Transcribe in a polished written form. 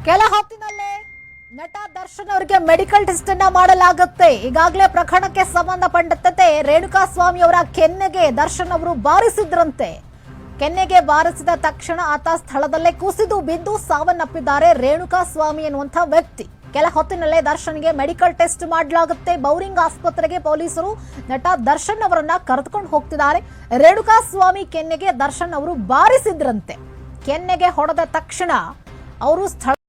ಕೆಲ ಹೊತ್ತಿನಲ್ಲೇ ನಟ ದರ್ಶನ್ ಅವರಿಗೆ ಮೆಡಿಕಲ್ ಟೆಸ್ಟ್ ಅನ್ನ ಮಾಡಲಾಗುತ್ತೆ. ಈಗಾಗಲೇ ಪ್ರಕರಣಕ್ಕೆ ಸಂಬಂಧಪಟ್ಟಂತೆ ರೇಣುಕಾಸ್ವಾಮಿ ಅವರ ಕೆನ್ನೆಗೆ ದರ್ಶನ್ ಅವರು ಬಾರಿಸಿದ್ರಂತೆ. ಕೆನ್ನೆಗೆ ಬಾರಿಸಿದ ತಕ್ಷಣ ಆತ ಸ್ಥಳದಲ್ಲೇ ಕುಸಿದು ಬಿದ್ದು ಸಾವನ್ನಪ್ಪಿದ್ದಾರೆ ರೇಣುಕಾಸ್ವಾಮಿ ಎನ್ನುವಂತ ವ್ಯಕ್ತಿ. ಕೆಲ ಹೊತ್ತಿನಲ್ಲೇ ದರ್ಶನ್ಗೆ ಮೆಡಿಕಲ್ ಟೆಸ್ಟ್ ಮಾಡಲಾಗುತ್ತೆ. ಬೌರಿಂಗ್ ಆಸ್ಪತ್ರೆಗೆ ಪೊಲೀಸರು ನಟ ದರ್ಶನ್ ಅವರನ್ನ ಕರೆದುಕೊಂಡು ಹೋಗ್ತಿದ್ದಾರೆ. ರೇಣುಕಾಸ್ವಾಮಿ ಕೆನ್ನೆಗೆ ದರ್ಶನ್ ಅವರು ಬಾರಿಸಿದ್ರಂತೆ. ಕೆನ್ನೆಗೆ ಹೊಡೆದ ತಕ್ಷಣ ಅವರು ಸ್ಥಳ